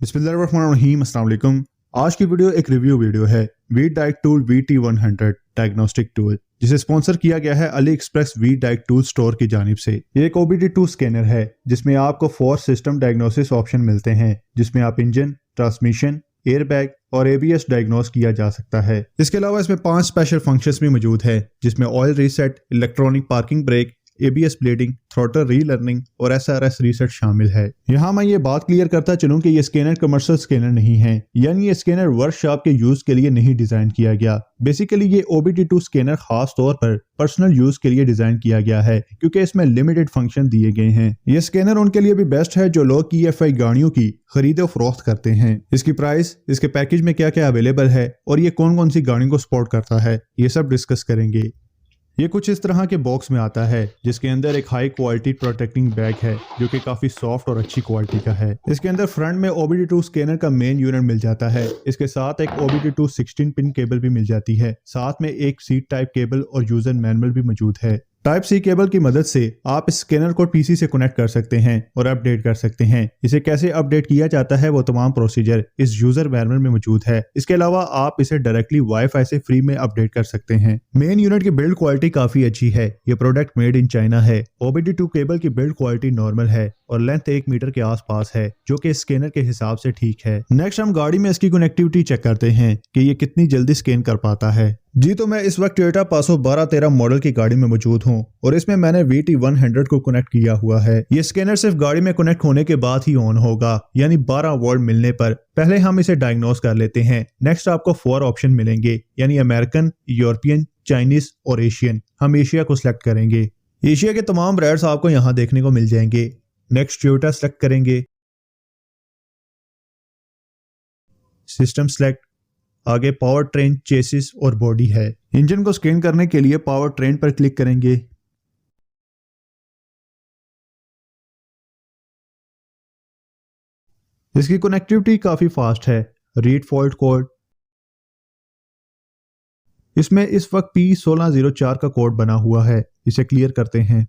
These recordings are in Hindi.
बिस्मिल्लाहिर्रहमानिर्रहीम, अस्सलाम वालेकुम। आज की वीडियो एक रिव्यू वीडियो है V diag tool VT100 diagnostic tool, जिसे स्पॉन्सर किया गया है AliExpress V diag tool store की जानिब से। ये एक OBD2 स्कैनर है जिसमें आपको 4 सिस्टम डायग्नोसिस ऑप्शन मिलते हैं, जिसमें आप इंजन, ट्रांसमिशन, एयरबैग और ABS डायग्नोस किया जा सकता है। इसके अलावा इसमें 5 स्पेशल फंक्शंस भी मौजूद है, जिसमें oil reset, electronic parking brake, ABS bleeding, throttle relearning और SRS रीसेट शामिल है। यहाँ मैं ये बात क्लियर करता चलूं कि ये स्कैनर कमर्शियल स्कैनर नहीं है, यानी ये स्कैनर वर्कशॉप के यूज के लिए नहीं डिजाइन किया गया। बेसिकली ये OBD2 स्कैनर खास तौर पर पर्सनल यूज के लिए डिजाइन किया गया है, क्योंकि इसमें लिमिटेड फंक्शन दिए गए हैं। ये स्कैनर उनके लिए भी बेस्ट है जो लोग EFI गाड़ियों की खरीद और फरोख्त करते हैं। इसकी प्राइस, इसके पैकेज में क्या क्या अवेलेबल है और ये कौन कौन सी गाड़ियों को सपोर्ट करता है, ये सब डिस्कस करेंगे। ये कुछ इस तरह के बॉक्स में आता है, जिसके अंदर एक हाई क्वालिटी प्रोटेक्टिंग बैग है जो कि काफी सॉफ्ट और अच्छी क्वालिटी का है। इसके अंदर फ्रंट में OBD2 स्कैनर का मेन यूनिट मिल जाता है। इसके साथ एक OBD2 16 पिन केबल भी मिल जाती है। साथ में एक सीट टाइप केबल और यूजर मैनुअल भी मौजूद है। टाइप C केबल की मदद से आप इस स्कैनर को PC से कनेक्ट कर सकते हैं और अपडेट कर सकते हैं। इसे कैसे अपडेट किया जाता है वो तमाम प्रोसीजर इस यूजर मैनुअल में मौजूद है। इसके अलावा आप इसे डायरेक्टली वाईफाई से फ्री में अपडेट कर सकते हैं। मेन यूनिट की बिल्ड क्वालिटी काफी अच्छी है। ये प्रोडक्ट मेड इन चाइना है। OBD2 केबल की बिल्ड क्वालिटी नॉर्मल है और लेंथ 1 मीटर के आसपास है, जो कि स्कैनर के हिसाब से ठीक है। नेक्स्ट हम गाड़ी में इसकी कनेक्टिविटी चेक करते हैं कि ये कितनी जल्दी स्कैन कर पाता है। जी तो मैं इस वक्त टोयोटा पासो 1213 मॉडल की गाड़ी में मौजूद हूँ और इसमें मैंने VT100 को कनेक्ट किया हुआ है। ये स्कैनर सिर्फ गाड़ी में कनेक्ट होने के बाद ही ऑन होगा, यानी 12 वोल्ट मिलने पर। पहले हम इसे डायग्नोस कर लेते हैं। नेक्स्ट आपको 4 ऑप्शन मिलेंगे, यानी अमेरिकन, यूरोपियन, चाइनीज और एशियन। हम एशिया को सिलेक्ट करेंगे। एशिया के तमाम ब्रांड्स आपको यहाँ देखने को मिल जाएंगे। नेक्स्ट टोयोटा सेलेक्ट करेंगे, सिस्टम सेलेक्ट, आगे पावर ट्रेन, चेसिस और बॉडी है। इंजन को स्कैन करने के लिए पावर ट्रेन पर क्लिक करेंगे। इसकी कनेक्टिविटी काफी फास्ट है। रीड फॉल्ट कोड, इसमें इस वक्त P1604 का कोड बना हुआ है, इसे क्लियर करते हैं।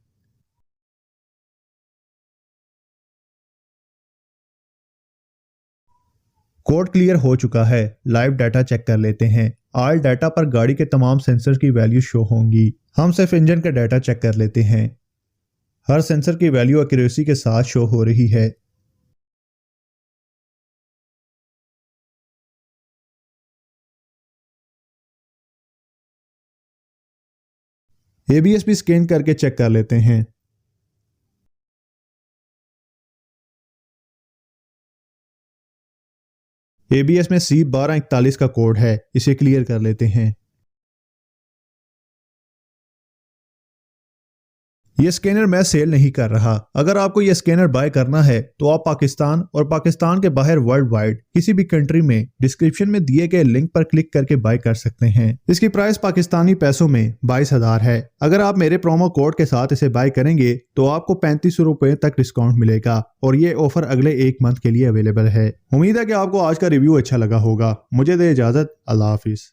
कोड क्लियर हो चुका है। लाइव डाटा चेक कर लेते हैं। ऑल डाटा पर गाड़ी के तमाम सेंसर की वैल्यू शो होंगी। हम सिर्फ इंजन का डाटा चेक कर लेते हैं। हर सेंसर की वैल्यू एक्यूरेसी के साथ शो हो रही है। ABS भी स्कैन करके चेक कर लेते हैं। ABS में C1241 का कोड है, इसे क्लियर कर लेते हैं। ये स्कैनर मैं सेल नहीं कर रहा। अगर आपको ये स्कैनर बाय करना है तो आप पाकिस्तान और पाकिस्तान के बाहर वर्ल्ड वाइड किसी भी कंट्री में डिस्क्रिप्शन में दिए गए लिंक पर क्लिक करके बाय कर सकते हैं। इसकी प्राइस पाकिस्तानी पैसों में 22,000 है। अगर आप मेरे प्रोमो कोड के साथ इसे बाय करेंगे तो आपको 3500 रुपए तक डिस्काउंट मिलेगा और ये ऑफर अगले 1 मंथ के लिए अवेलेबल है। उम्मीद है कि आपको आज का रिव्यू अच्छा लगा होगा। मुझे दे इजाजत। अल्लाह हाफिज।